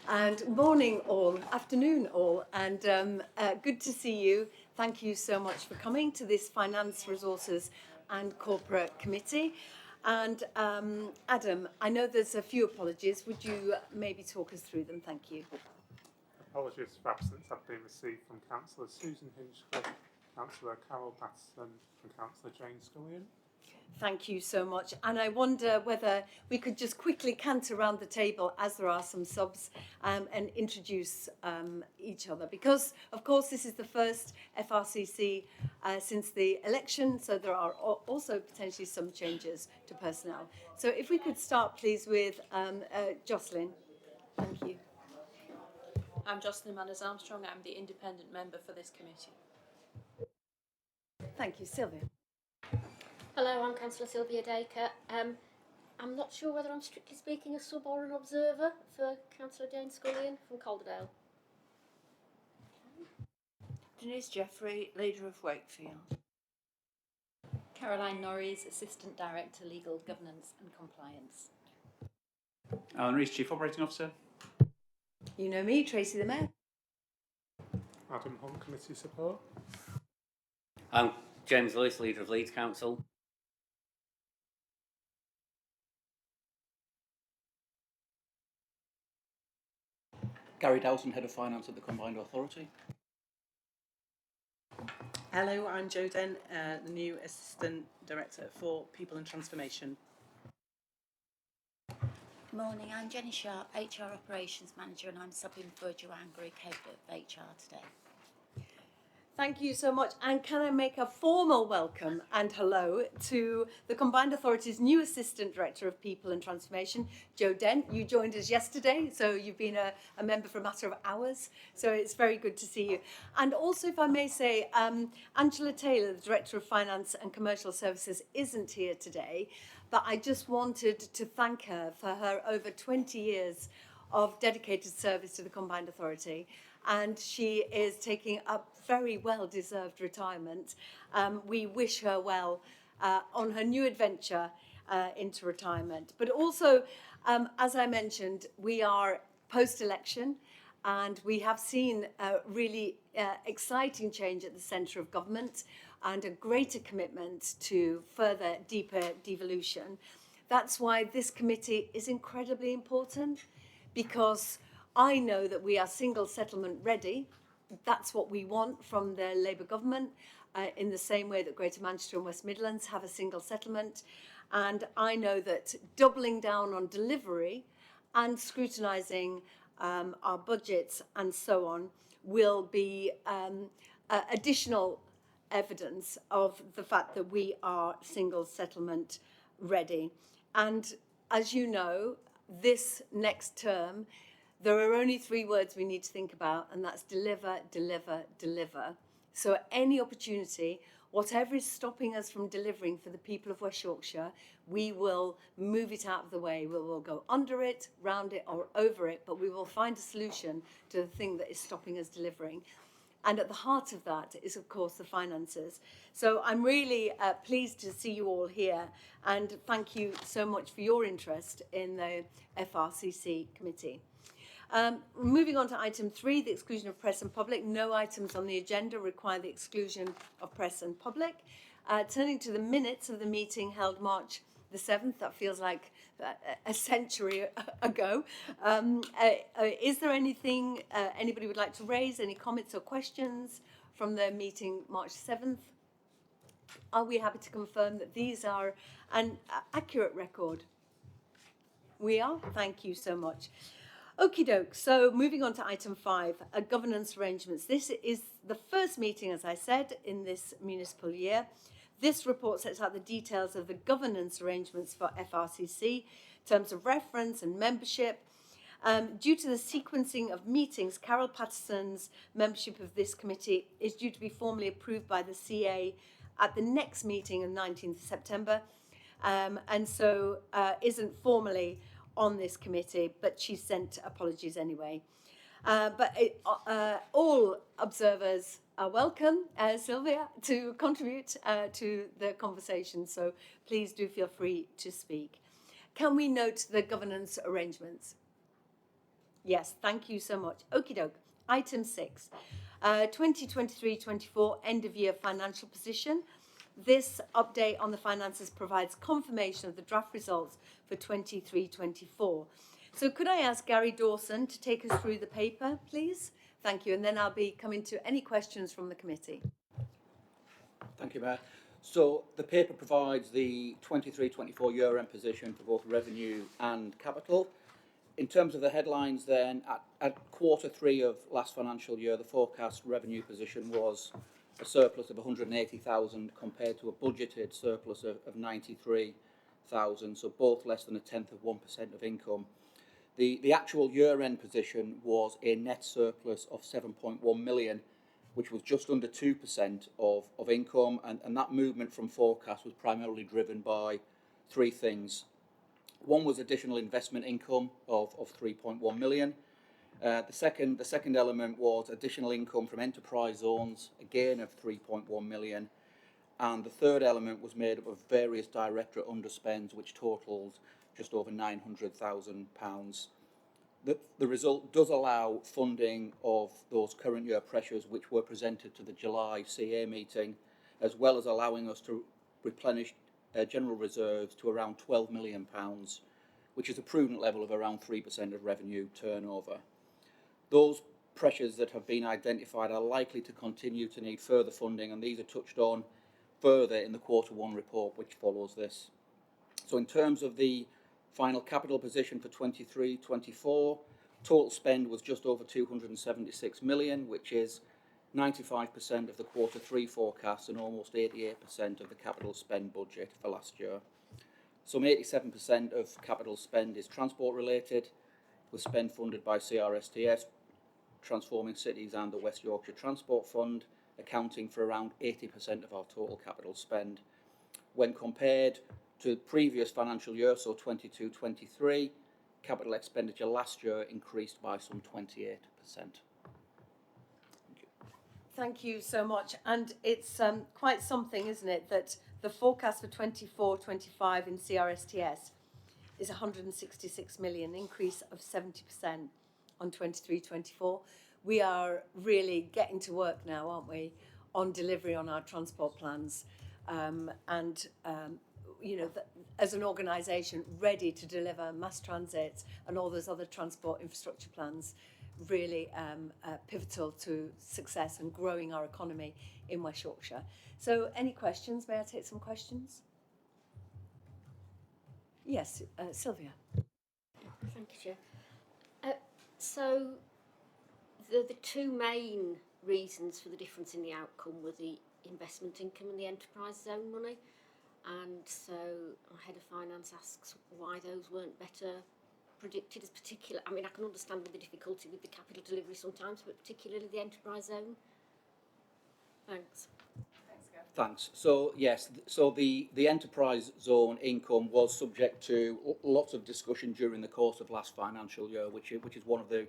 And morning all, afternoon all, and good to see you. Thank you so much for coming to this Finance, Resources and Corporate Committee. And Adam, I know there's a few apologies. Would you maybe talk us through them? Thank you. Apologies for absence have been received from Councillor Susan Hinchcliffe, Councillor Carol Patterson and Councillor Jane Scullion. Thank you so much. And I wonder whether we could just quickly canter around the table, as there are some subs, and introduce each other. Because, of course, this is the first FRCC since the election, so there are also potentially some changes to personnel. So if we could start, please, with Jocelyn. Thank you. I'm Jocelyn Manners-Armstrong. I'm the independent member for this committee. Thank you. Sylvia. Hello, I'm Councillor Sylvia Dacre. I'm not sure whether I'm strictly speaking a sub or an observer for Councillor Jane Scullion from Calderdale. Denise Jeffrey, Leader of Wakefield. Caroline Norries, Assistant Director, Legal Governance and Compliance. Alan Rees, Chief Operating Officer. You know me, Tracy the Mayor. Adam Hunt, Committee Support. I'm James Lewis, Leader of Leeds Council. Gary Dowson, Head of Finance at the Combined Authority. Hello, I'm Jo Den, the new Assistant Director for People and Transformation. Morning, I'm Jenny Sharp, HR Operations Manager, and I'm subbing for Joanne Grigg, Head of HR today. Thank you so much. And can I make a formal welcome and hello to the Combined Authority's new Assistant Director of People and Transformation, Jo Dent. You joined us yesterday, so you've been a member for a matter of hours. So it's very good to see you. And also, if I may say, Angela Taylor, the Director of Finance and Commercial Services, isn't here today, but I just wanted to thank her for her over 20 years of dedicated service to the Combined Authority, and she is taking a very well-deserved retirement. We wish her well on her new adventure into retirement. But also, as I mentioned, we are post-election, and we have seen a really exciting change at the centre of government and a greater commitment to further, deeper devolution. That's why this committee is incredibly important, because I know that we are single settlement ready. That's what we want from the Labour government, in the same way that Greater Manchester and West Midlands have a single settlement. And I know that doubling down on delivery and scrutinising our budgets and so on will be additional evidence of the fact that we are single settlement ready. And as you know, this next term, there are only 3 words we need to think about, and that's deliver, deliver, deliver. So any opportunity, whatever is stopping us from delivering for the people of West Yorkshire, we will move it out of the way. We will go under it, round it, or over it, but we will find a solution to the thing that is stopping us delivering. And at the heart of that is, of course, the finances. So I'm really pleased to see you all here, and thank you so much for your interest in the FRCC committee. Moving on to item 3, the exclusion of press and public. No items on the agenda require the exclusion of press and public. Turning to the minutes of the meeting held March the 7th, that feels like a century ago. Is there anything anybody would like to raise, any comments or questions from the meeting March 7th? Are we happy to confirm that these are an accurate record? We are? Thank you so much. Okie doke, so moving on to item 5, governance arrangements. This is the first meeting, as I said, in this municipal year. This report sets out the details of the governance arrangements for FRCC, terms of reference and membership. Due to the sequencing of meetings, Carol Patterson's membership of this committee is due to be formally approved by the CA at the next meeting on 19th of September, and so isn't formally on this committee, but she sent apologies anyway. All observers are welcome, Sylvia, to contribute to the conversation, so please do feel free to speak. Can we note the governance arrangements? Yes, thank you so much. Okie doke. Item 6, 2023-24 end of year financial position. This update on the finances provides confirmation of the draft results for 23-24. So could I ask Gary Dawson to take us through the paper, please? Thank you. And then I'll be coming to any questions from the committee. Thank you, Mayor. So the paper provides the 23-24 year-end position for both revenue and capital. In terms of the headlines then, at quarter 3 of last financial year, the forecast revenue position was a surplus of 180,000 compared to a budgeted surplus of 93,000, so both less than 1/10 of income. The actual year-end position was a net surplus of 7.1 million, which was just under 2% of income, and that movement from forecast was primarily driven by three things. One was additional investment income of 3.1 million. The second element was additional income from enterprise zones, again of 3.1 million. And the third element was made up of various directorate underspends, which totalled just over £900,000. The result does allow funding of those current year pressures, which were presented to the July CA meeting, as well as allowing us to replenish general reserves to around £12 million, which is a prudent level of around 3% of revenue turnover. Those pressures that have been identified are likely to continue to need further funding, and these are touched on further in the quarter 1 report, which follows this. So in terms of the final capital position for 23-24, total spend was just over 276 million, which is 95% of the quarter 3 forecast and almost 88% of the capital spend budget for last year. Some 87% of capital spend is transport related, with spend funded by CRSTS, Transforming Cities and the West Yorkshire Transport Fund, accounting for around 80% of our total capital spend. When compared to the previous financial year, so 22-23, capital expenditure last year increased by some 28%. Thank you so much. And it's quite something, isn't it, that the forecast for 24-25 in CRSTS is 166 million, increase of 70% on 23-24. We are really getting to work now, aren't we, on delivery on our transport plans, you know, as an organisation ready to deliver mass transit and all those other transport infrastructure plans, really pivotal to success and growing our economy in West Yorkshire. So any questions? May I take some questions? Yes, Sylvia. Thank you, Chair. So the two main reasons for the difference in the outcome were the investment income and the enterprise zone money. And so our head of finance asks why those weren't better predicted as particular. I mean, I can understand with the difficulty with the capital delivery sometimes, but particularly the enterprise zone. Thanks. Thanks. So yes, so the enterprise zone income was subject to lots of discussion during the course of last financial year, which is one of the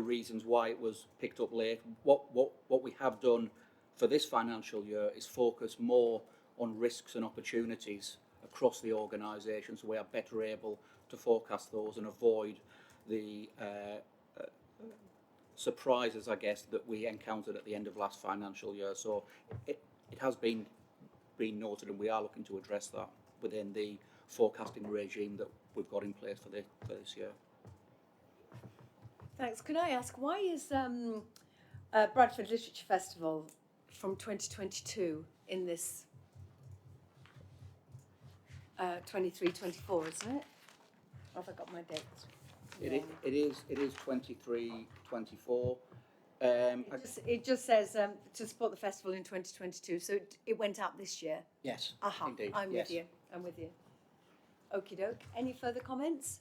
reasons why it was picked up late. What we have done for this financial year is focus more on risks and opportunities across the organisation, so we are better able to forecast those and avoid the surprises, I guess, that we encountered at the end of last financial year. So it has been noted, and we are looking to address that within the forecasting regime that we've got in place for this year. Thanks. Could I ask, why is Bradford Literature Festival from 2022 in this 23-24, isn't it? Or have I got my dates? It is 23-24. It just says to support the festival in 2022, so it went out this year. Yes, Aha, indeed. I'm yes. with you. Okie doke. Any further comments?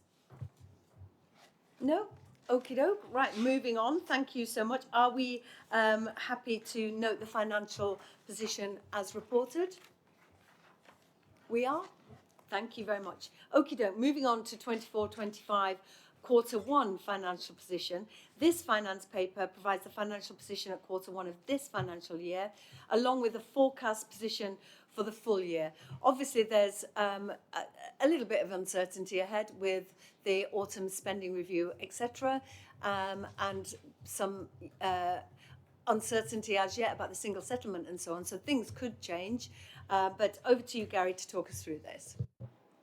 No? Okie doke. Right, moving on. Thank you so much. Are we happy to note the financial position as reported? We are? Thank you very much. Okie doke. Moving on to 24-25 quarter one financial position. This finance paper provides the financial position at quarter one of this financial year, along with the forecast position for the full year. Obviously, there's a little bit of uncertainty ahead with the autumn spending review, etc., and some uncertainty as yet about the single settlement and so on. So things could change. But over to you, Gary, to talk us through this.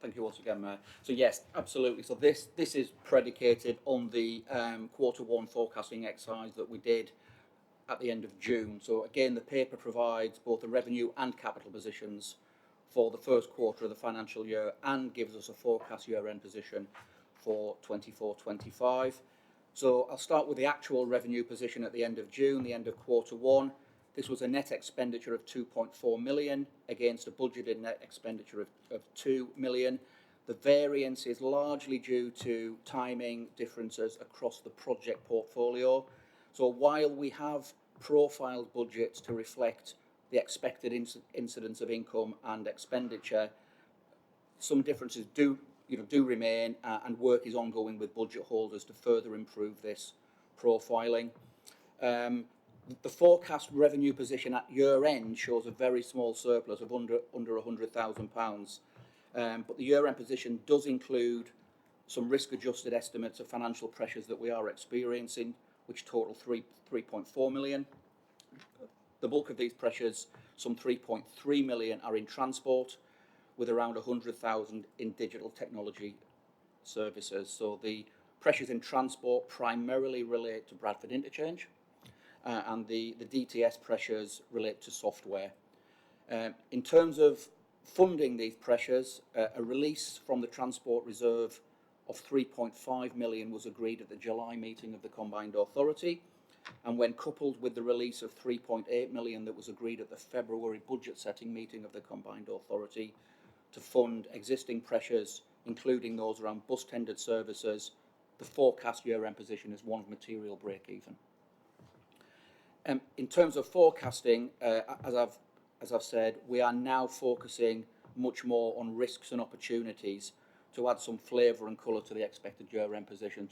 Thank you once again, Mayor. So yes, absolutely. So this is predicated on the quarter one forecasting exercise that we did at the end of June. So again, the paper provides both the revenue and capital positions for the first quarter of the financial year and gives us a forecast year-end position for 24-25. So I'll start with the actual revenue position at the end of June, the end of quarter one. This was a net expenditure of 2.4 million against a budgeted net expenditure of 2 million. The variance is largely due to timing differences across the project portfolio. So while we have profiled budgets to reflect the expected incidence of income and expenditure, some differences do remain, and work is ongoing with budget holders to further improve this profiling. The forecast revenue position at year end shows a very small surplus of under £100,000, but the year end position does include some risk adjusted estimates of financial pressures that we are experiencing, which total 3.4 million. The bulk of these pressures, some 3.3 million, are in transport, with around 100,000 in digital technology services. So the pressures in transport primarily relate to Bradford Interchange, and the DTS pressures relate to software. In terms of funding these pressures, a release from the Transport Reserve of 3.5 million was agreed at the July meeting of the Combined Authority, and when coupled with the release of 3.8 million that was agreed at the February budget setting meeting of the Combined Authority to fund existing pressures, including those around bus tendered services, the forecast year-end position is one of material break-even. In terms of forecasting, as I've said, we are now focusing much more on risks and opportunities to add some flavour and colour to the expected year-end positions,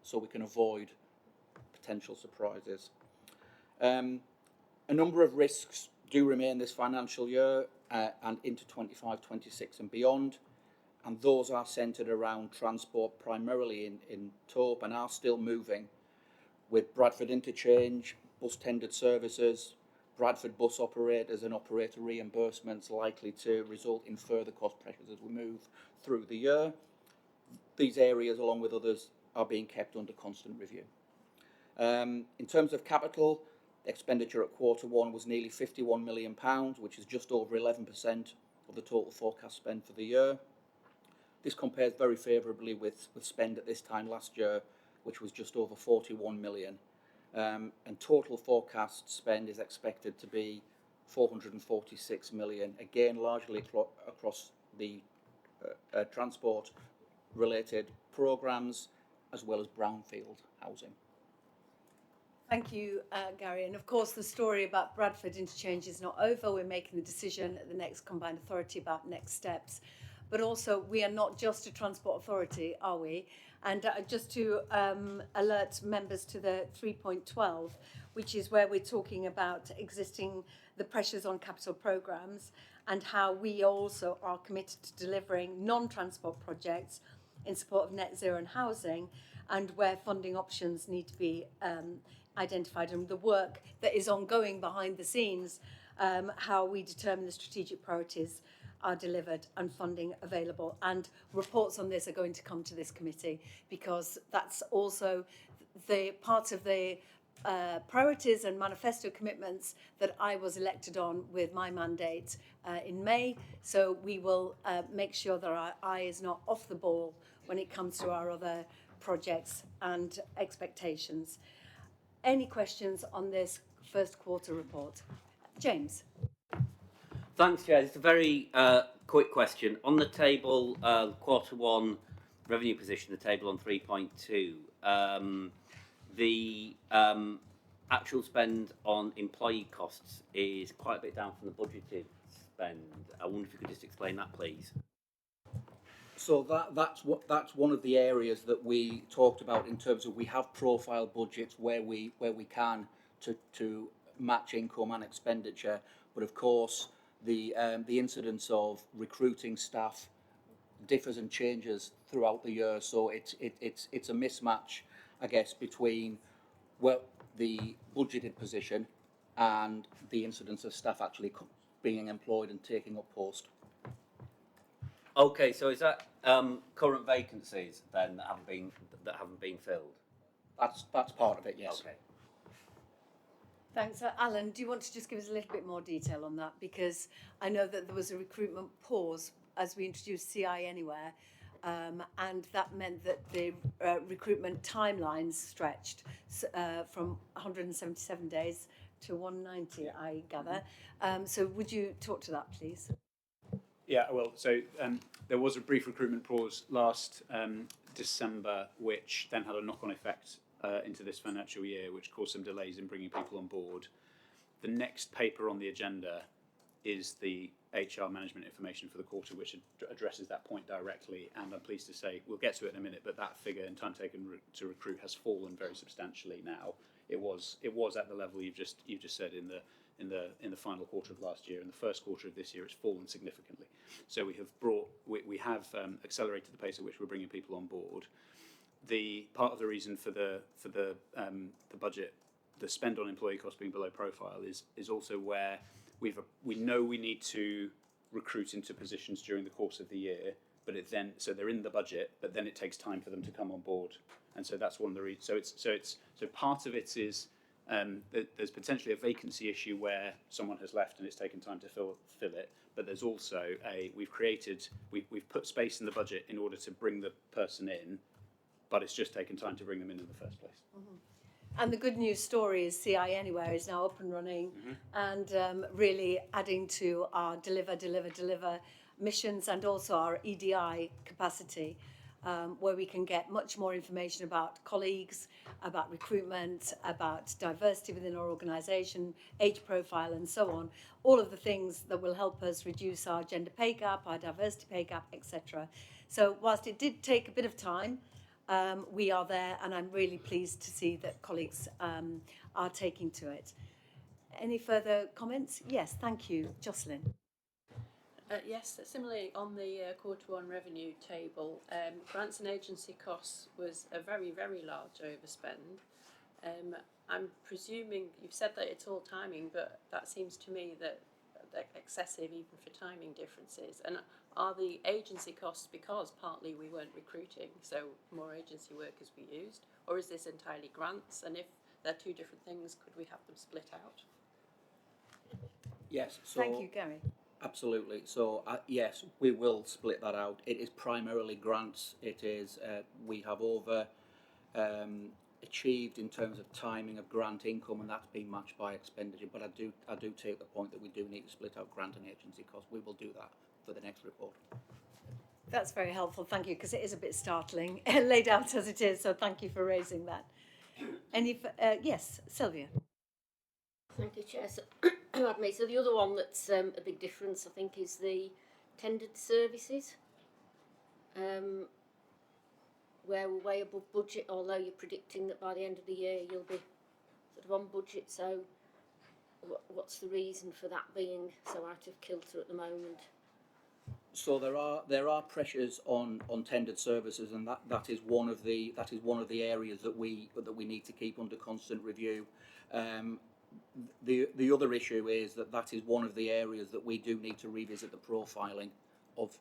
so we can avoid potential surprises. A number of risks do remain this financial year and into 25-26 and beyond, and those are centred around transport, primarily in Taupe, and are still moving, with Bradford Interchange, bus tendered services, Bradford bus operators and operator reimbursements likely to result in further cost pressures as we move through the year. These areas, along with others, are being kept under constant review. In terms of capital, expenditure at quarter one was nearly £51 million, which is just over 11% of the total forecast spend for the year. This compares very favourably with spend at this time last year, which was just over 41 million. And total forecast spend is expected to be 446 million, again largely across the transport related programmes as well as brownfield housing. Thank you, Gary. And of course, the story about Bradford Interchange is not over. We're making the decision at the next Combined Authority about next steps. But also, we are not just a transport authority, are we? And just to alert members to the 3.12, which is where we're talking about the pressures on capital programmes and how we also are committed to delivering non-transport projects in support of net zero and housing, and where funding options need to be identified, and the work that is ongoing behind the scenes, how we determine the strategic priorities are delivered and funding available. And reports on this are going to come to this committee, because that's also the part of the priorities and manifesto commitments that I was elected on with my mandate in May. So we will make sure that our eye is not off the ball when it comes to our other projects and expectations. Any questions on this first quarter report? James. Thanks, Chair. It's a very quick question. On the table, quarter one revenue position, the table on 3.2, the actual spend on employee costs is quite a bit down from the budgeted spend. I wonder if you could just explain that, please. So that's one of the areas that we talked about in terms of we have profile budgets where we can to match income and expenditure, but of course the incidence of recruiting staff differs and changes throughout the year. So it's a mismatch, I guess, between the budgeted position and the incidence of staff actually being employed and taking up post. Okay, so is that current vacancies then that haven't been filled? That's part of it, yes. Okay. Thanks. Alan, do you want to just give us a little bit more detail on that? Because I know that there was a recruitment pause as we introduced CI Anywhere, and that meant that the recruitment timelines stretched from 177 days to 190, I gather. So would you talk to that, please? Yeah, well, so there was a brief recruitment pause last December, which then had a knock-on effect into this financial year, which caused some delays in bringing people on board. The next paper on the agenda is the HR management information for the quarter, which addresses that point directly. And I'm pleased to say, we'll get to it in a minute, but that figure and time taken to recruit has fallen very substantially now. It was at the level you've just said in the final quarter of last year. In the first quarter of this year, it's fallen significantly. So we have accelerated the pace at which we're bringing people on board. The part of the reason for the budget, the spend on employee costs being below profile is also where we know we need to recruit into positions during the course of the year, but so they're in the budget, but then it takes time for them to come on board, and so that's one of the reasons. So part of it is there's potentially a vacancy issue where someone has left and it's taken time to fill it, but there's also we've put space in the budget in order to bring the person in, but it's just taken time to bring them in the first place. Mm-hmm. And the good news story is CI Anywhere is now up and running, and really adding to our deliver missions and also our EDI capacity, where we can get much more information about colleagues, about recruitment, about diversity within our organisation, age profile and so on, all of the things that will help us reduce our gender pay gap, our diversity pay gap, etc. So whilst it did take a bit of time, we are there, and I'm really pleased to see that colleagues are taking to it. Any further comments? Yes, thank you. Jocelyn. Yes, similarly on the quarter one revenue table, grants and agency costs was a very, very large overspend. I'm presuming, you've said that it's all timing, but that seems to me that excessive even for timing differences. And are the agency costs because partly we weren't recruiting, so more agency workers we used, or is this entirely grants? And if they're two different things, could we have them split out? Yes. So thank you, Gary. Absolutely. So yes, we will split that out. It is primarily grants. It is we have over achieved in terms of timing of grant income, and that's been matched by expenditure. But I do take the point that we do need to split out grant and agency costs. We will do that for the next report. That's very helpful, thank you, because it is a bit startling, laid out as it is, so thank you for raising that. Yes, Sylvia. Thank you, Chair. So, so the other one that's a big difference, I think, is the tendered services, where we're way above budget, although you're predicting that by the end of the year you'll be sort of on budget. So what's the reason for that being so out of kilter at the moment? So there are pressures on tendered services, and that is one of the areas that we need to keep under constant review. The other issue is that is one of the areas that we do need to revisit the profiling of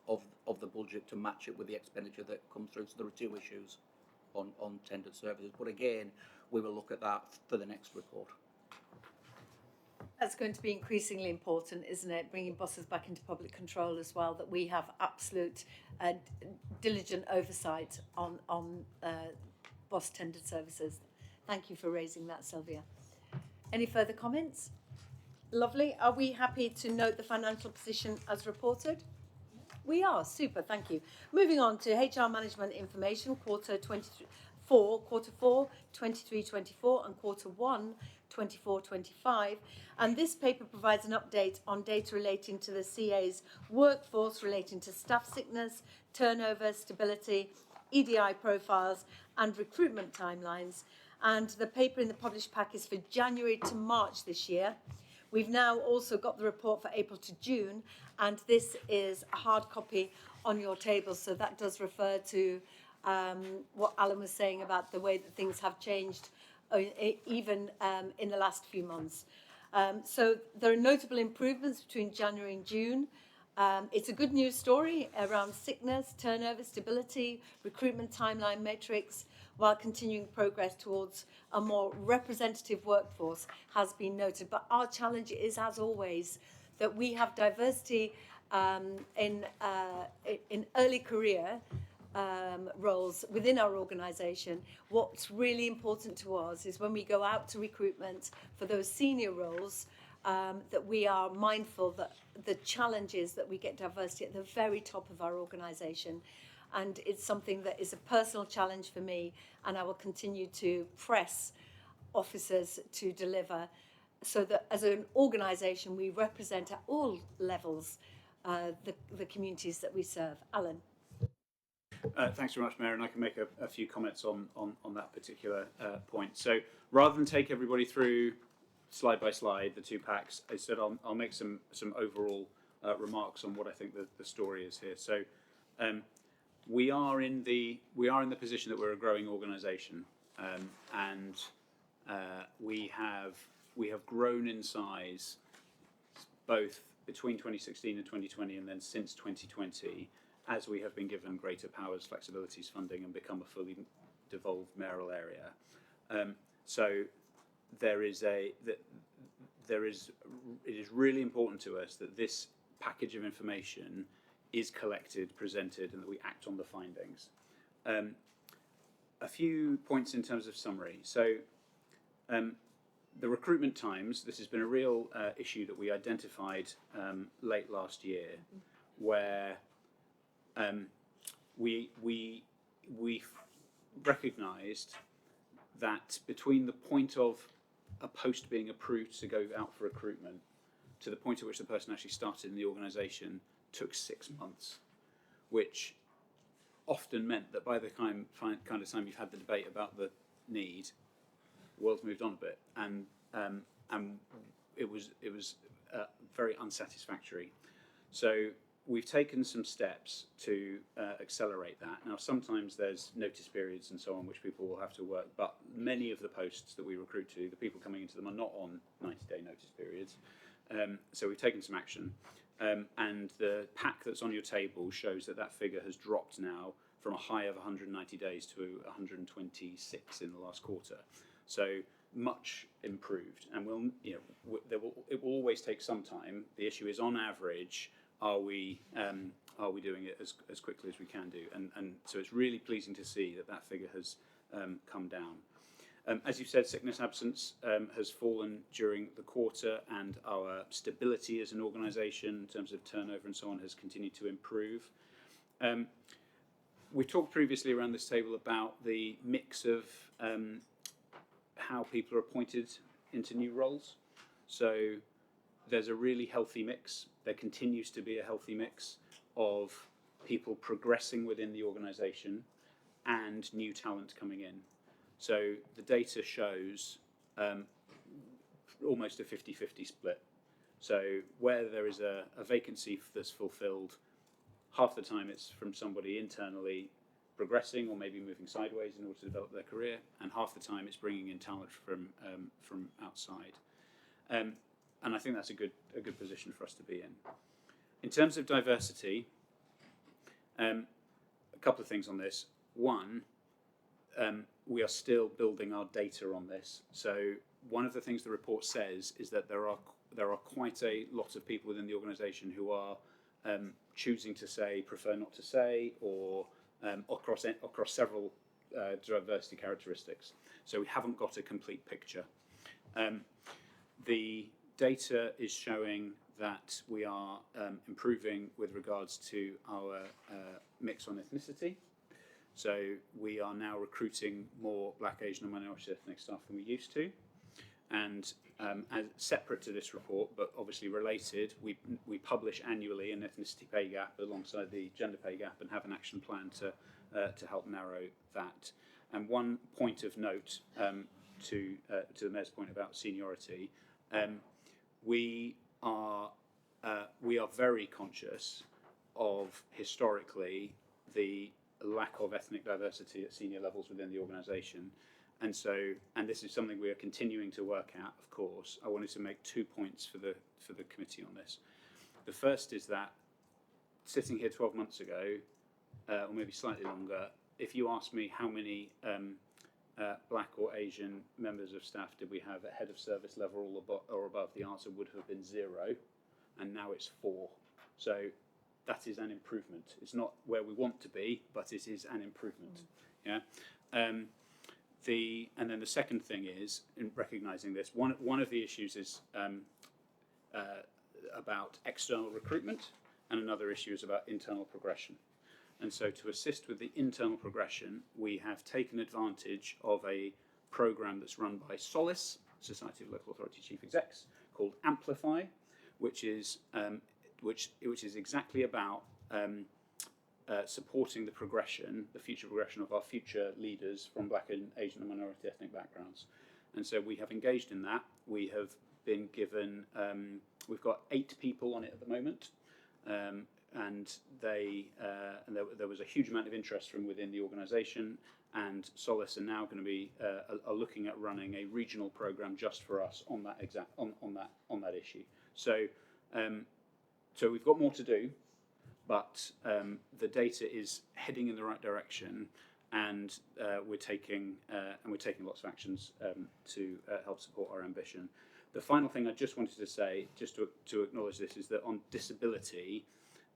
the budget to match it with the expenditure that comes through. So there are two issues on tendered services, but again, we will look at that for the next report. That's going to be increasingly important, isn't it? Bringing bosses back into public control as well, that we have absolute diligent oversight on boss tendered services. Thank you for raising that, Sylvia. Any further comments? Lovely. Are we happy to note the financial position as reported? We are. Super. Thank you. Moving on to HR management information, quarter for quarter 4, 23-24 and quarter 1, 24-25. And this paper provides an update on data relating to the CA's workforce, relating to staff sickness, turnover, stability, EDI profiles and recruitment timelines. And the paper in the published pack is for January to March this year. We've now also got the report for April to June, and this is a hard copy on your table. So that does refer to what Alan was saying about the way that things have changed even in the last few months. So there are notable improvements between January and June. It's a good news story around sickness, turnover, stability, recruitment timeline metrics, while continuing progress towards a more representative workforce has been noted. But our challenge is, as always, that we have diversity in early career roles within our organisation. What's really important to us is when we go out to recruitment for those senior roles, that we are mindful that the challenge is that we get diversity at the very top of our organisation. And it's something that is a personal challenge for me, and I will continue to press officers to deliver so that as an organisation we represent at all levels the communities that we serve. Alan. Thanks very much, Mayor, and I can make a few comments on that particular point. So rather than take everybody through slide by slide the two packs, instead I'll make some overall remarks on what I think the story is here. So we are in the position that we're a growing organisation, and we have grown in size both between 2016 and 2020, and then since 2020, as we have been given greater powers, flexibilities, funding, and become a fully devolved mayoral area. So it is really important to us that this package of information is collected, presented, and that we act on the findings. A few points in terms of summary. So the recruitment times, this has been a real issue that we identified late last year, where we recognised that between the point of a post being approved to go out for recruitment to the point at which the person actually started in the organisation took 6 months, which often meant that by the kind of time you've had the debate about the need, the world's moved on a bit, and it was very unsatisfactory. So we've taken some steps to accelerate that. Now, sometimes there's notice periods and so on which people will have to work, but many of the posts that we recruit to, the people coming into them are not on 90-day notice periods. So we've taken some action. And the pack that's on your table shows that figure has dropped now from a high of 190 days to 126 in the last quarter. So much improved, and it will always take some time. The issue is, on average, are we doing it as quickly as we can do? And so it's really pleasing to see that figure has come down. As you said, sickness absence has fallen during the quarter, and our stability as an organisation in terms of turnover and so on has continued to improve. We talked previously around this table about the mix of how people are appointed into new roles. So there's a really healthy mix. There continues to be a healthy mix of people progressing within the organisation and new talent coming in. So the data shows almost a 50-50 split. So where there is a vacancy that's fulfilled, half the time it's from somebody internally progressing or maybe moving sideways in order to develop their career, and half the time it's bringing in talent from outside. And I think that's a good position for us to be in. In terms of diversity, a couple of things on this. One, we are still building our data on this. So one of the things the report says is that there are quite a lot of people within the organisation who are choosing to say, prefer not to say, or across several diversity characteristics. So we haven't got a complete picture. The data is showing that we are improving with regards to our mix on ethnicity. So we are now recruiting more Black, Asian and minority ethnic staff than we used to. And as separate to this report, but obviously related, we publish annually an ethnicity pay gap alongside the gender pay gap and have an action plan to help narrow that. And one point of note to the Mayor's point about seniority, we are very conscious of historically the lack of ethnic diversity at senior levels within the organisation. And so, and this is something we are continuing to work at, of course. I wanted to make 2 points for the committee on this. The first is that sitting here 12 months ago, or maybe slightly longer, if you asked me how many Black or Asian members of staff did we have at head of service level or above, the answer would have been 0, and now it's 4. So that is an improvement. It's not where we want to be, but it is an improvement. Yeah. And then the second thing is, in recognising this, one of the issues is about external recruitment, and another issue is about internal progression. And so to assist with the internal progression, we have taken advantage of a programme that's run by Solace, Society of Local Authority Chief Execs, called Amplify, which is exactly about supporting the progression, the future progression of our future leaders from Black and Asian and minority ethnic backgrounds. And so we have engaged in that. We have been given, we've got 8 people on it at the moment, and there was a huge amount of interest from within the organisation, and Solace are now going to be are looking at running a regional programme just for us on that on that issue. So so we've got more to do, but the data is heading in the right direction, and we're taking lots of actions to help support our ambition. The final thing I just wanted to say, just to acknowledge this, is that on disability,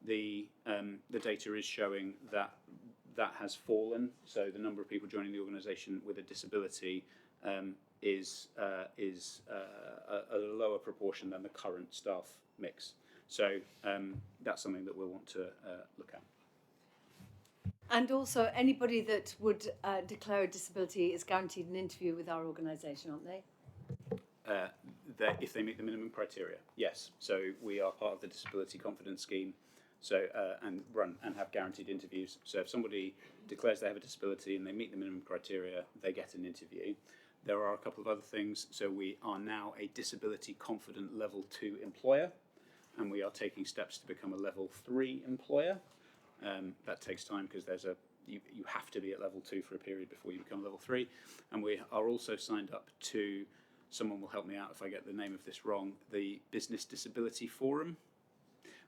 the data is showing that has fallen. So the number of people joining the organisation with a disability is a lower proportion than the current staff mix. So that's something that we'll want to look at. And also, anybody that would declare a disability is guaranteed an interview with our organisation, aren't they? If they meet the minimum criteria, yes. So we are part of the Disability Confidence Scheme, so and have guaranteed interviews. So if somebody declares they have a disability and they meet the minimum criteria, they get an interview. There are a couple of other things. So we are now a Disability Confident Level 2 employer, and we are taking steps to become a Level 3 employer. That takes time because you have to be at Level 2 for a period before you become Level 3. And we are also signed up to, someone will help me out if I get the name of this wrong, the Business Disability Forum,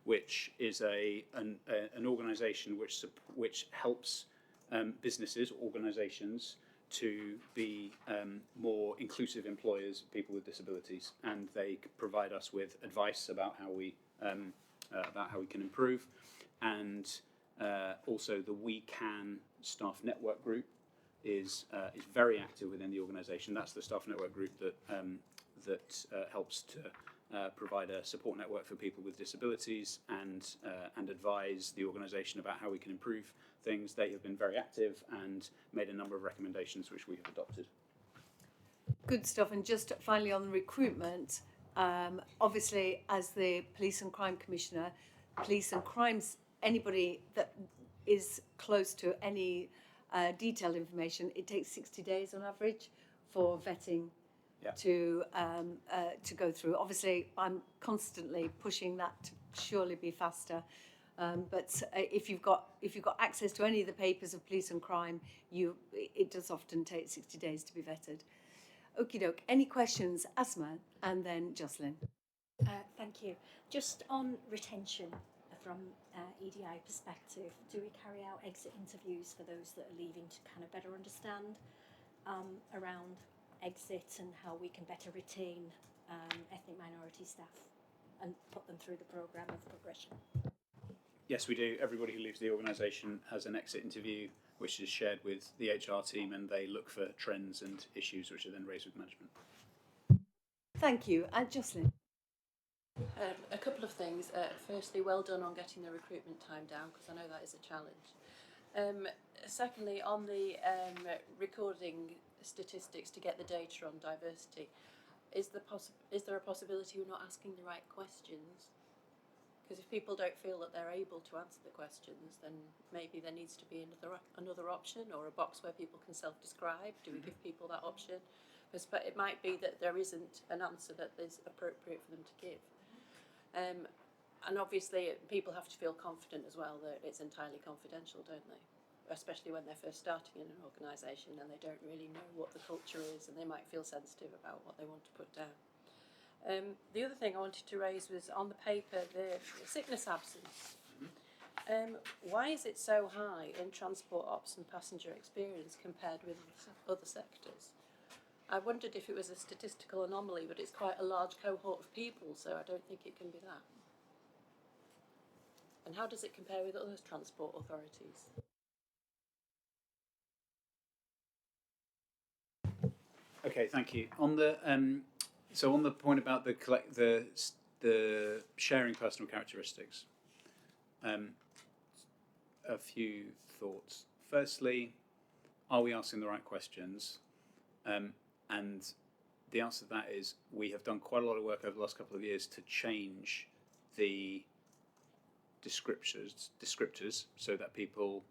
which is an organisation which helps businesses, organisations, to be more inclusive employers of people with disabilities, and they provide us with advice about how we can improve, and also the We Can staff network group is very active within the organisation. That's the staff network group that helps to provide a support network for people with disabilities and advise the organisation about how we can improve things. They have been very active and made a number of recommendations which we have adopted. Good stuff. And just finally on the recruitment, obviously as the Police and Crime Commissioner, police and crimes, anybody that is close to any detailed information, it takes 60 days on average for vetting to go through. Obviously, I'm constantly pushing that to surely be faster. But if you've got access to any of the papers of police and crime, it does often take 60 days to be vetted. Okie doke. Any questions? Asma and then Jocelyn. Thank you. Just on retention from EDI perspective, do we carry out exit interviews for those that are leaving to kind of better understand around exit and how we can better retain ethnic minority staff and put them through the programme of progression? Yes, we do. Everybody who leaves the organisation has an exit interview, which is shared with the HR team, and they look for trends and issues which are then raised with management. Thank you. And Jocelyn. A couple of things. Firstly, well done on getting the recruitment time down, because I know that is a challenge. Secondly, on the recording statistics to get the data on diversity, is there a possibility we're not asking the right questions? Because if people don't feel that they're able to answer the questions, then maybe there needs to be another option, or a box where people can self-describe. Do we give people that option? But it might be that there isn't an answer that is appropriate for them to give. And obviously people have to feel confident as well that it's entirely confidential, don't they? Especially when they're first starting in an organisation and they don't really know what the culture is, and they might feel sensitive about what they want to put down. The other thing I wanted to raise was on the paper, the sickness absence. Why is it so high in transport ops and passenger experience compared with other sectors? I wondered if it was a statistical anomaly, but it's quite a large cohort of people, so I don't think it can be that. And how does it compare with other transport authorities? Okay, thank you. On the so on the point about the sharing personal characteristics, a few thoughts. Firstly, are we asking the right questions? And the answer to that is we have done quite a lot of work over the last couple of years to change the descriptors so that people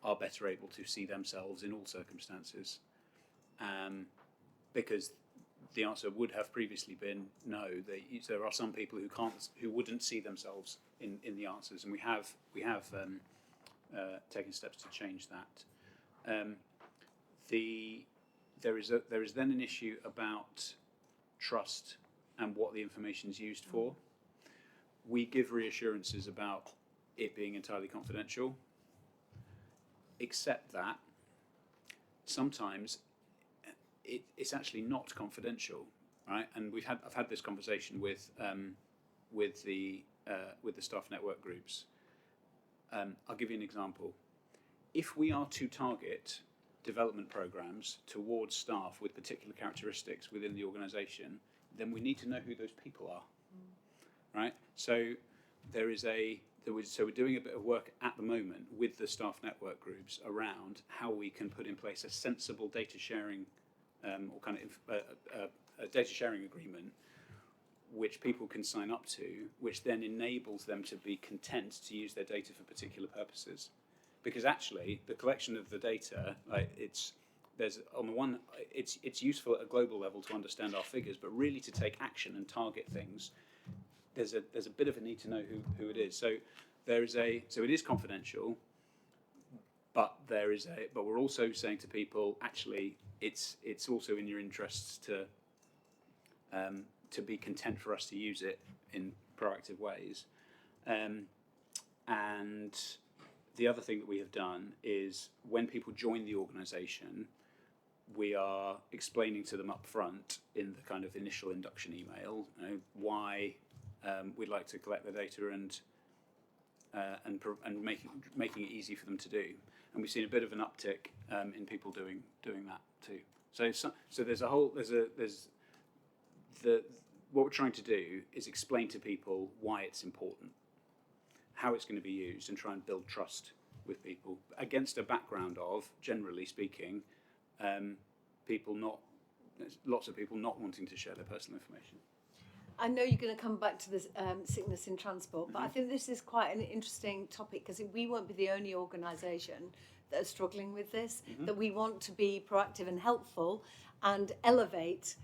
are better able to see themselves in all circumstances. Because the answer would have previously been no. There are some people who wouldn't see themselves in the answers, and we have taken steps to change that. There is then an issue about trust and what the information is used for. We give reassurances about it being entirely confidential, except that sometimes it's actually not confidential, right? And I've had this conversation with the staff network groups. I'll give you an example. If we are to target development programs towards staff with particular characteristics within the organisation, then we need to know who those people are, right? So we're doing a bit of work at the moment with the staff network groups around how we can put in place a sensible data sharing or kind of a data sharing agreement which people can sign up to, which then enables them to be content to use their data for particular purposes. Because actually, the collection of the data, it's useful at a global level to understand our figures, but really to take action and target things, there's a bit of a need to know who it is. So it is confidential, but we're also saying to people, actually, it's also in your interests to be content for us to use it in proactive ways. And the other thing that we have done is when people join the organisation, we are explaining to them up front in the kind of initial induction email, why we'd like to collect the data and making it easy for them to do. And we've seen a bit of an uptick in people doing that too. So what we're trying to do is explain to people why it's important, how it's going to be used, and try and build trust with people against a background of, generally speaking, lots of people not wanting to share their personal information. I know you're going to come back to this sickness in transport, but I think this is quite an interesting topic because we won't be the only organisation that are struggling with this, that we want to be proactive and helpful and elevate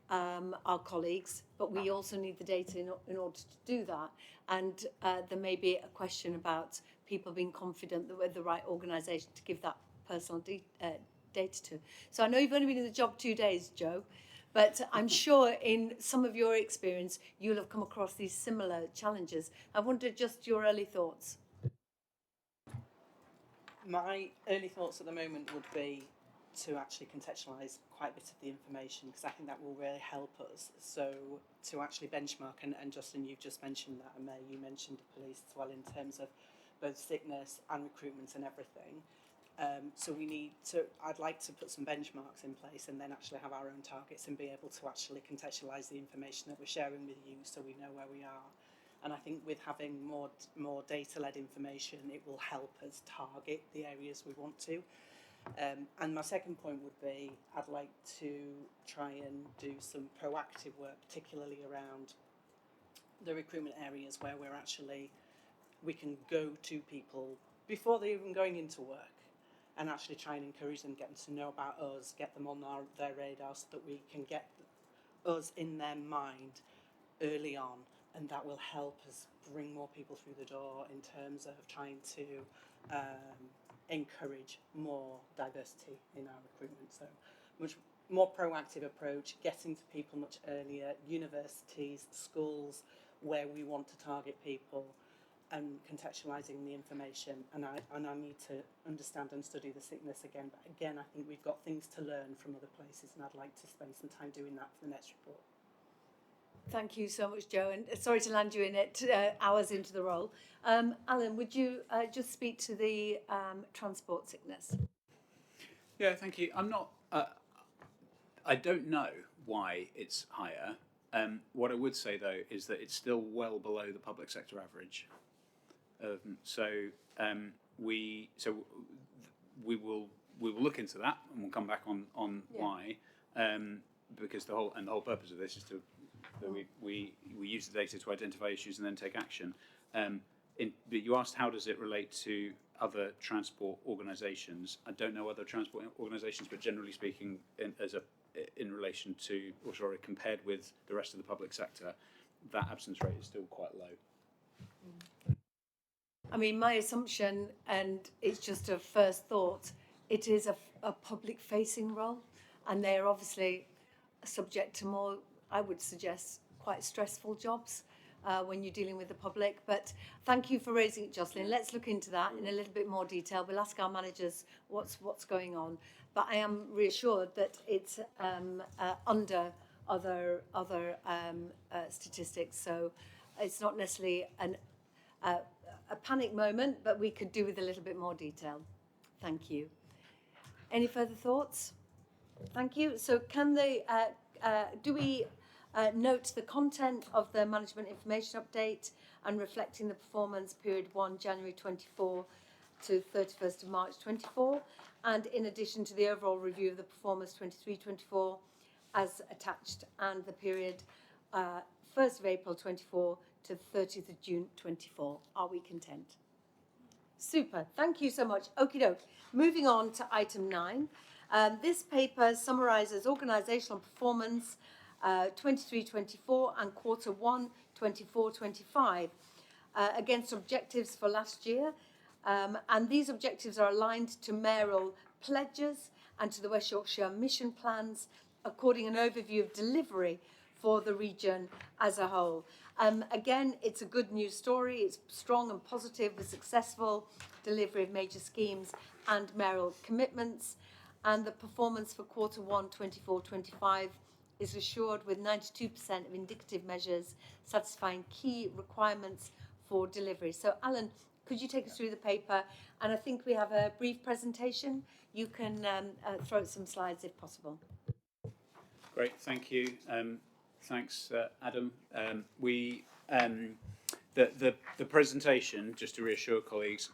our colleagues, but we also need the data in order to do that. And there may be a question about people being confident that we're the right organisation to give that personal data to. So I know you've only been in the job 2 days, Joe, but I'm sure in some of your experience you'll have come across these similar challenges. I wonder just your early thoughts. My early thoughts at the moment would be to actually contextualise quite a bit of the information, because I think that will really help us. So to actually benchmark, and Justin, you've just mentioned that, and May, you mentioned the police as well in terms of both sickness and recruitment and everything. So I'd like to put some benchmarks in place and then actually have our own targets and be able to actually contextualise the information that we're sharing with you so we know where we are. And I think with having more data-led information, it will help us target the areas we want to. And my second point would be I'd like to try and do some proactive work, particularly around the recruitment areas where we can go to people before they're even going into work and actually try and encourage them, get them to know about us, get them on their radar so that we can get us in their mind early on, and that will help us bring more people through the door in terms of trying to encourage more diversity in our recruitment. So much more proactive approach, getting to people much earlier, universities, schools, where we want to target people, and contextualising the information. And I need to understand and study the sickness again. But again, I think we've got things to learn from other places, and I'd like to spend some time doing that for the next report. Thank you so much, Jo, and sorry to land you in it hours into the role. Alan, would you just speak to the transport sickness? Yeah, thank you. I'm not. I don't know why it's higher. What I would say though is that it's still well below the public sector average. We will look into that, and we'll come back on why. Because the whole purpose of this is to we use the data to identify issues and then take action. But you asked how does it relate to other transport organisations. I don't know other transport organisations, but generally speaking, in relation to, or sorry, compared with the rest of the public sector, that absence rate is still quite low. I mean, my assumption, and it's just a first thought, it is a public-facing role, and they are obviously subject to more, I would suggest, quite stressful jobs when you're dealing with the public. But thank you for raising it, Jocelyn. Let's look into that in a little bit more detail. We'll ask our managers what's going on. But I am reassured that it's under other statistics, so it's not necessarily a panic moment, but we could do with a little bit more detail. Thank you. Any further thoughts? Thank you. So can they, do we note the content of the management information update and reflecting the performance period 1 January 24 to 31st of March 24, and in addition to the overall review of the performance 23-24 as attached, and the period 1st of April 24 to 30th of June 24. Are we content? Super, thank you so much. Okie doke. Moving on to item 9. This paper summarises organisational performance 23-24 and quarter 1 24-25 against objectives for last year. And these objectives are aligned to mayoral pledges and to the West Yorkshire mission plans, according an overview of delivery for the region as a whole. Again, it's a good news story. It's strong and positive with successful delivery of major schemes and mayoral commitments. And the performance for quarter 1 24-25 is assured with 92% of indicative measures satisfying key requirements for delivery. So, Alan, could you take us through the paper? And I think we have a brief presentation. You can throw out some slides if possible. Great, thank you. Thanks, Adam. The presentation, just to reassure colleagues,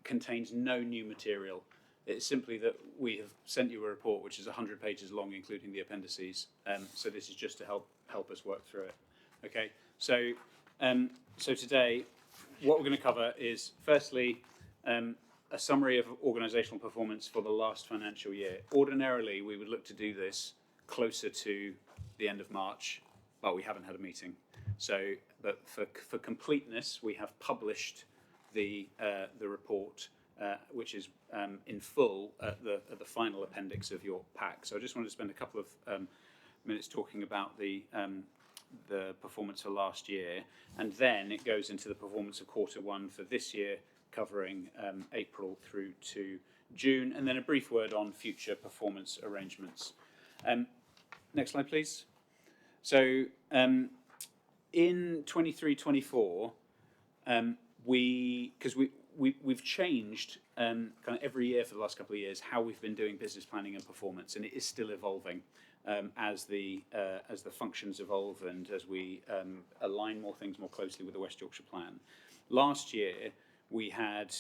contains no new material. It's simply that we have sent you a report which is 100 pages long, including the appendices. So this is just to help us work through it. Okay. So today, what we're going to cover is firstly a summary of organisational performance for the last financial year. Ordinarily, we would look to do this closer to the end of March, but we haven't had a meeting. So, but for completeness, we have published the report, which is in full at the final appendix of your pack. So I just wanted to spend a couple of minutes talking about the performance for last year, and then it goes into the performance of quarter 1 for this year, covering April through to June, and then a brief word on future performance arrangements. Next slide, please. So in 23-24, we've changed kind of every year for the last couple of years how we've been doing business planning and performance, and it is still evolving. as the functions evolve and as we align more things more closely with the West Yorkshire Plan. Last year, we had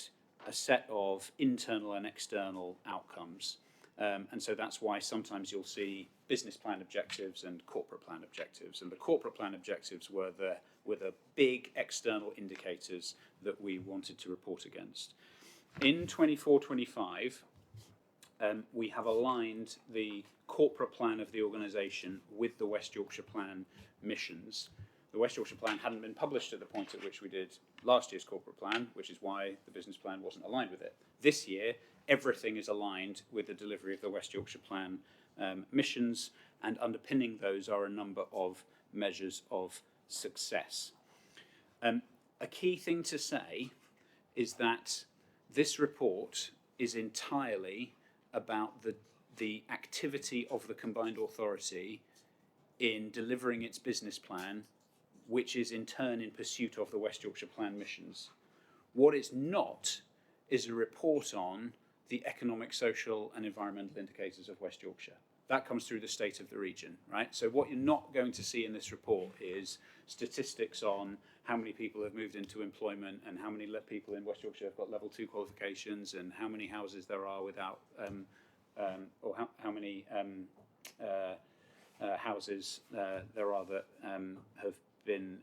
a set of internal and external outcomes. And so that's why sometimes you'll see business plan objectives and corporate plan objectives. And the corporate plan objectives were the big external indicators that we wanted to report against. In 24-25, we have aligned the corporate plan of the organisation with the West Yorkshire Plan missions. The West Yorkshire Plan hadn't been published at the point at which we did last year's corporate plan, which is why the business plan wasn't aligned with it. This year, everything is aligned with the delivery of the West Yorkshire Plan missions, and underpinning those are a number of measures of success. A key thing to say is that this report is entirely about the activity of the combined authority in delivering its business plan, which is in turn in pursuit of the West Yorkshire Plan missions. What it's not is a report on the economic, social and environmental indicators of West Yorkshire. That comes through the state of the region, right? So what you're not going to see in this report is statistics on how many people have moved into employment and how many people in West Yorkshire have got level 2 qualifications and how many houses there are without, or how many houses there are that have been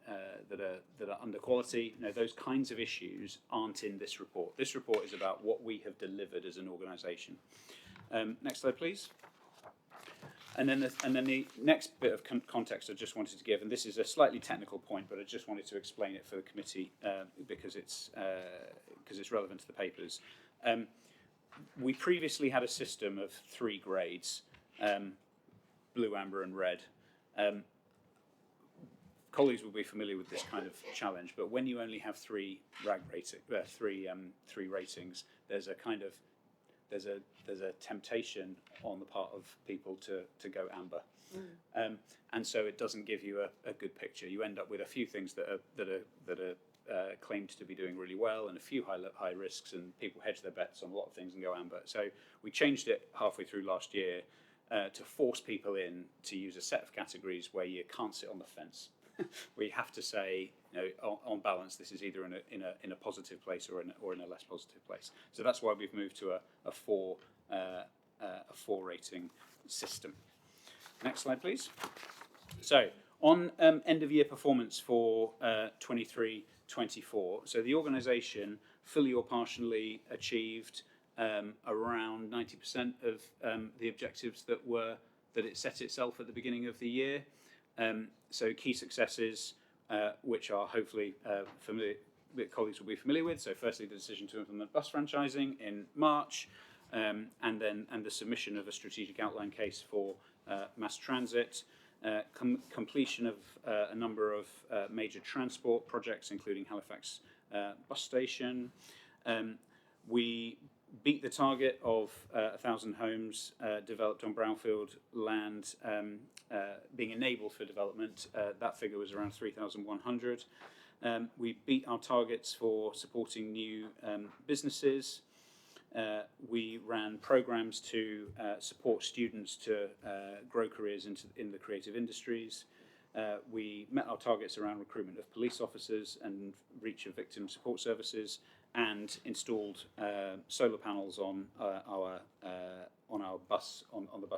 that are under quality. No, those kinds of issues aren't in this report. This report is about what we have delivered as an organisation. Next slide, please. And then the next bit of context I just wanted to give, and this is a slightly technical point, but I just wanted to explain it for the committee because it's relevant to the papers. We previously had a system of 3 grades, blue, amber, and red. Colleagues will be familiar with this kind of challenge, but when you only have 3 ratings, there's a kind of there's a temptation on the part of people to go amber, and so it doesn't give you a good picture. You end up with a few things that are claimed to be doing really well, and a few high risks, and people hedge their bets on a lot of things and go amber. So we changed it halfway through last year to force people in to use a set of categories where you can't sit on the fence. We have to say, you know, on balance, this is either in a positive place or in a less positive place. So that's why we've moved to a 4 rating system. Next slide, please. So on end of year performance for 23-24. So the organisation fully or partially achieved around 90% of the objectives that it set itself at the beginning of the year. So key successes, which are hopefully colleagues will be familiar with. So firstly, the decision to implement bus franchising in March, and the submission of a strategic outline case for mass transit, completion of a number of major transport projects, including Halifax bus station. We beat the target of 1,000 homes developed on brownfield land being enabled for development. That figure was around 3,100. We beat our targets for supporting new businesses. We ran programs to support students to grow careers in the creative industries. We met our targets around recruitment of police officers and reach of victim support services, and installed solar panels on the bus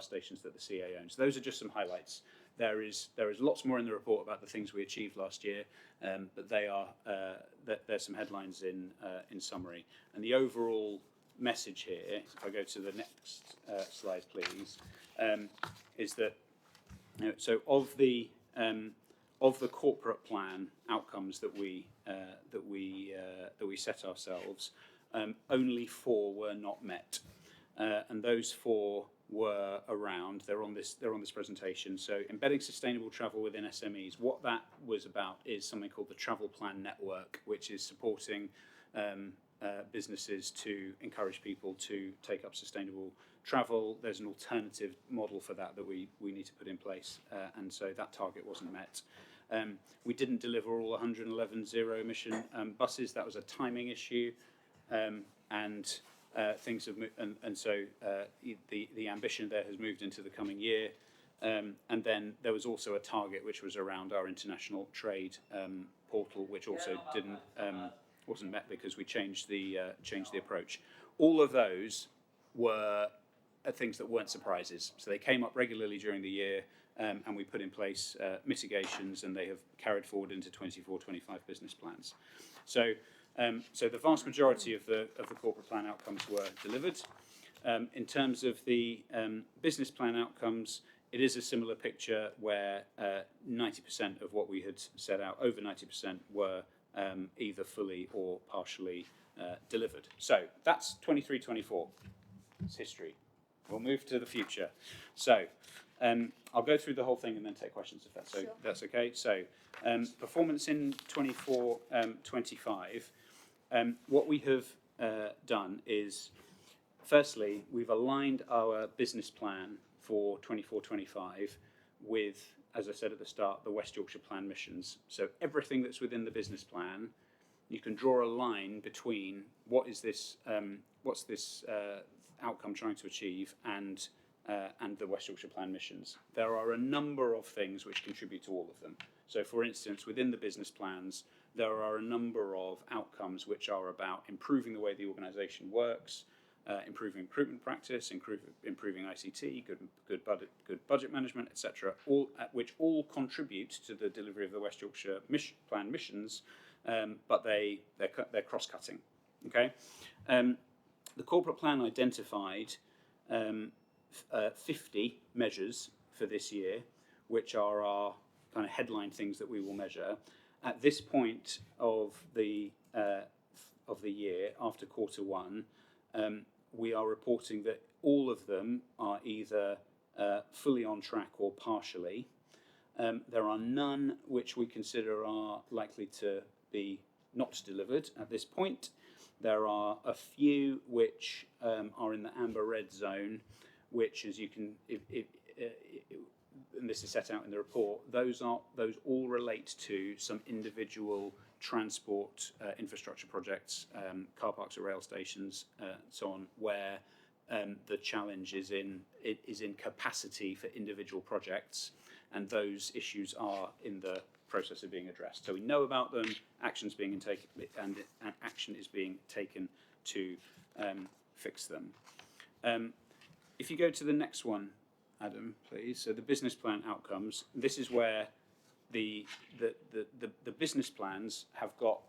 stations that the CA owns. Those are just some highlights. There is lots more in the report about the things we achieved last year, but there's some headlines in summary. And the overall message here, if I go to the next slide, please, is that so of the corporate plan outcomes that we set ourselves, only 4 were not met, and those 4 were around. They're on this presentation. So embedding sustainable travel within SMEs. What that was about is something called the Travel Plan Network, which is supporting businesses to encourage people to take up sustainable travel. There's an alternative model for that we need to put in place, and so that target wasn't met. We didn't deliver all 111 zero emission buses. That was a timing issue, and things have moved, and so the ambition there has moved into the coming year. And then there was also a target which was around our international trade portal, which also wasn't met because we changed the approach. All of those were things that weren't surprises. So they came up regularly during the year, and we put in place mitigations, and they have carried forward into 24-25 business plans. So the vast majority of the corporate plan outcomes were delivered. In terms of the business plan outcomes, it is a similar picture where 90% of what we had set out, over 90%, were either fully or partially delivered. So that's 23-24. It's history. We'll move to the future. So I'll go through the whole thing and then take questions if that's, that's okay. So performance in 24-25. What we have done is, firstly, we've aligned our business plan for 24-25 with, as I said at the start, the West Yorkshire Plan missions. So everything that's within the business plan, you can draw a line between what's this outcome trying to achieve and the West Yorkshire Plan missions. There are a number of things which contribute to all of them. So, for instance, within the business plans, there are a number of outcomes which are about improving the way the organisation works, improving recruitment practice, improving ICT, good budget management, etc. Which all contribute to the delivery of the West Yorkshire Plan missions, but they're cross-cutting. Okay, the corporate plan identified 50 measures for this year, which are our kind of headline things that we will measure. At this point of the year, after quarter one, we are reporting that all of them are either fully on track or partially. There are none which we consider are likely to be not delivered at this point. There are a few which are in the amber-red zone, which, as you can, and this is set out in the report, those all relate to some individual transport infrastructure projects, car parks or rail stations, so on, where the challenge is in capacity for individual projects, and those issues are in the process of being addressed. So we know about them, action's being taken, and action is being taken to fix them. If you go to the next one, Adam, please. So the business plan outcomes. This is where the business plans have got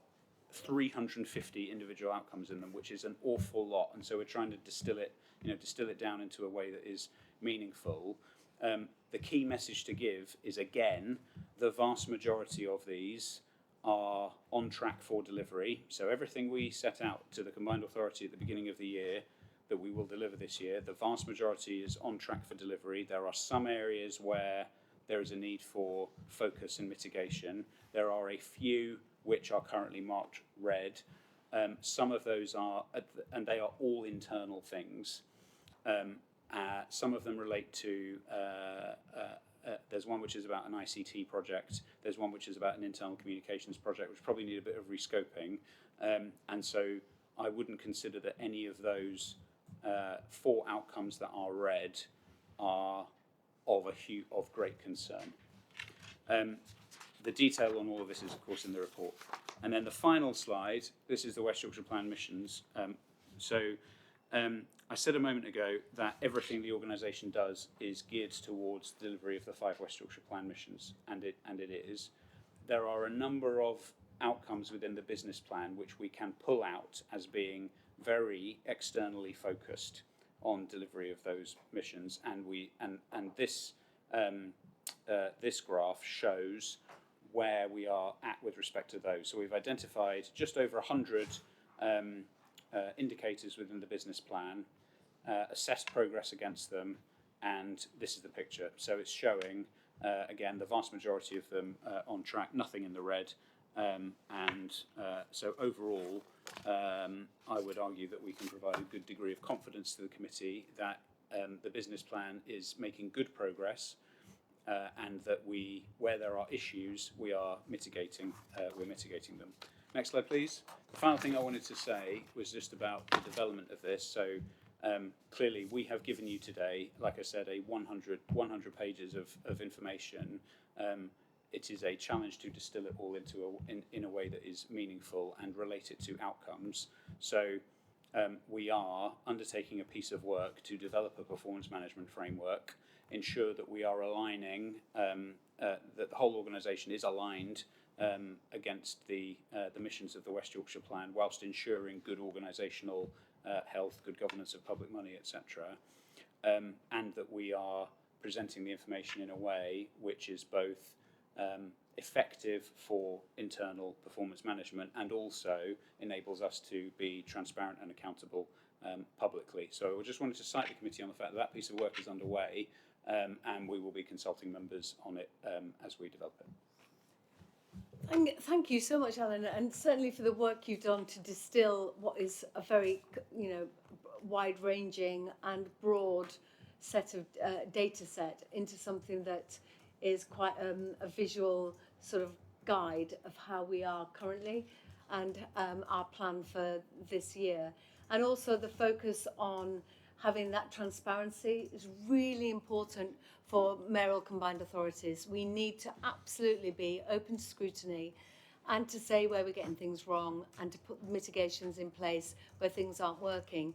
350 individual outcomes in them, which is an awful lot. And so we're trying to distill it down into a way that is meaningful. The key message to give is, again, the vast majority of these are on track for delivery. So everything we set out to the combined authority at the beginning of the year that we will deliver this year, the vast majority is on track for delivery. There are some areas where there is a need for focus and mitigation. There are a few which are currently marked red. Some of those are, and they are all internal things. Some of them relate to, there's one which is about an ICT project, there's one which is about an internal communications project, which probably need a bit of rescoping. And so I wouldn't consider that any of those 4 outcomes that are red are of great concern. The detail on all of this is, of course, in the report. And then the final slide, this is the West Yorkshire Plan missions. I said a moment ago that everything the organisation does is geared towards delivery of the 5 West Yorkshire Plan missions, and it is. There are a number of outcomes within the business plan which we can pull out as being very externally focused on delivery of those missions, and this graph shows where we are at with respect to those. So we've identified just over 100 indicators within the business plan, assessed progress against them, and this is the picture. So it's showing, again, the vast majority of them on track, nothing in the red, so overall, I would argue that we can provide a good degree of confidence to the committee that the business plan is making good progress, and that where there are issues, we're mitigating them. Next slide, please. The final thing I wanted to say was just about the development of this. So Clearly, we have given you today, like I said, 100 pages of information. It is a challenge to distill it all into in a way that is meaningful and relate it to outcomes. So we are undertaking a piece of work to develop a performance management framework, ensure that we are aligning, that the whole organisation is aligned against the missions of the West Yorkshire Plan, whilst ensuring good organisational health, good governance of public money, etc. And that we are presenting the information in a way which is both effective for internal performance management and also enables us to be transparent and accountable publicly. So I just wanted to cite the committee on the fact that that piece of work is underway, and we will be consulting members on it as we develop it. Thank you so much, Alan, and certainly for the work you've done to distill what is a very, wide-ranging and broad set of data set into something that is quite a visual sort of guide of how we are currently and our plan for this year. And also the focus on having that transparency is really important for mayoral combined authorities. We need to absolutely be open to scrutiny and to say where we're getting things wrong and to put mitigations in place where things aren't working.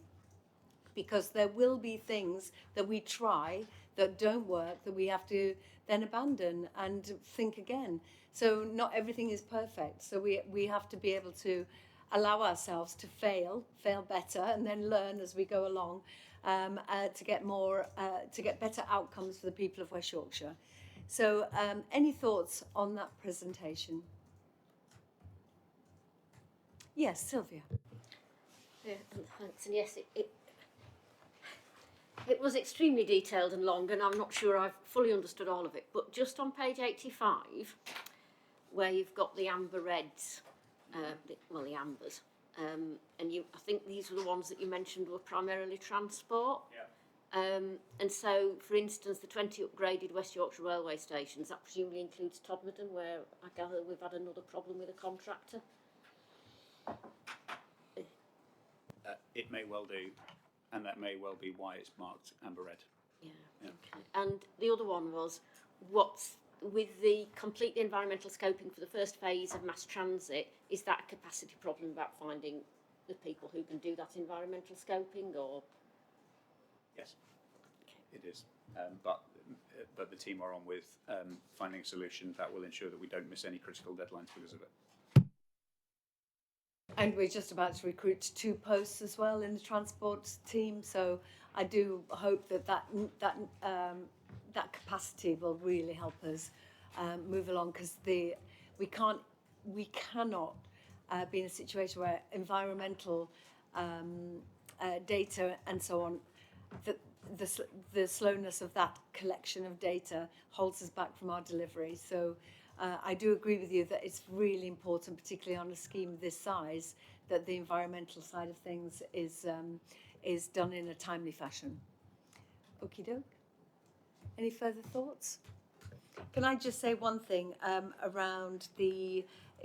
Because there will be things that we try that don't work that we have to then abandon and think again. So not everything is perfect. So we have to be able to allow ourselves to fail better, and then learn as we go along to get better outcomes for the people of West Yorkshire. So any thoughts on that presentation? Yes, Sylvia. Yeah, thanks. And yes, it was extremely detailed and long, and I'm not sure I've fully understood all of it. But just on page 85, where you've got the amber reds, the ambers, and I think these were the ones that you mentioned were primarily transport. Yeah. And so, for instance, the 20 upgraded West Yorkshire railway stations, that presumably includes Todmorden, where I gather we've had another problem with a contractor. It may well do, and that may well be why it's marked amber red. Yeah. Okay. And the other one was, what's with the complete environmental scoping for the first phase of mass transit, is that a capacity problem about finding the people who can do that environmental scoping, or? Yes, okay. It is. But the team are on with finding a solution that will ensure that we don't miss any critical deadlines because of it. And we're just about to recruit 2 posts as well in the transport team. So I do hope that capacity will really help us move along, because we cannot be in a situation where environmental data and so on, the slowness of that collection of data holds us back from our delivery. So I do agree with you that it's really important, particularly on a scheme this size, that the environmental side of things is done in a timely fashion. Okie doke. Any further thoughts? Can I just say one thing around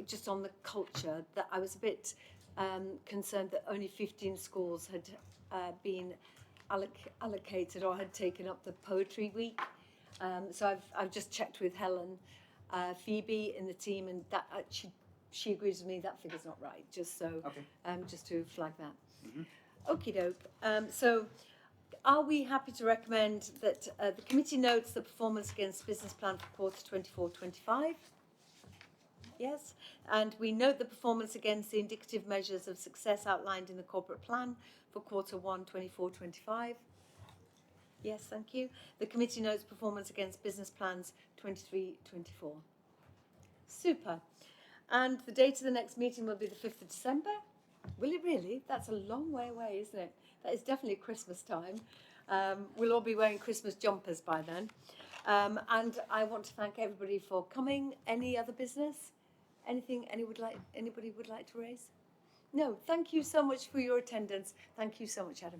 just on the culture, that I was a bit concerned that only 15 schools had been allocated or had taken up the Poetry Week. So I've just checked with Helen, Phoebe in the team, and that she agrees with me that figure's not right. Just so, okay. Just to flag that. Mm-hmm. Okie doke. So, are we happy to recommend that the committee notes the performance against business plan for quarter 24-25? Yes. And we note the performance against the indicative measures of success outlined in the corporate plan for quarter 1 24-25. Yes, thank you. The committee notes performance against business plans 23-24. Super. And the date of the next meeting will be the 5th of December. Will it really? That's a long way away, isn't it? That is definitely Christmas time. We'll all be wearing Christmas jumpers by then. And I want to thank everybody for coming. Any other business? Anything anybody would like to raise? No, thank you so much for your attendance. Thank you so much, Adam.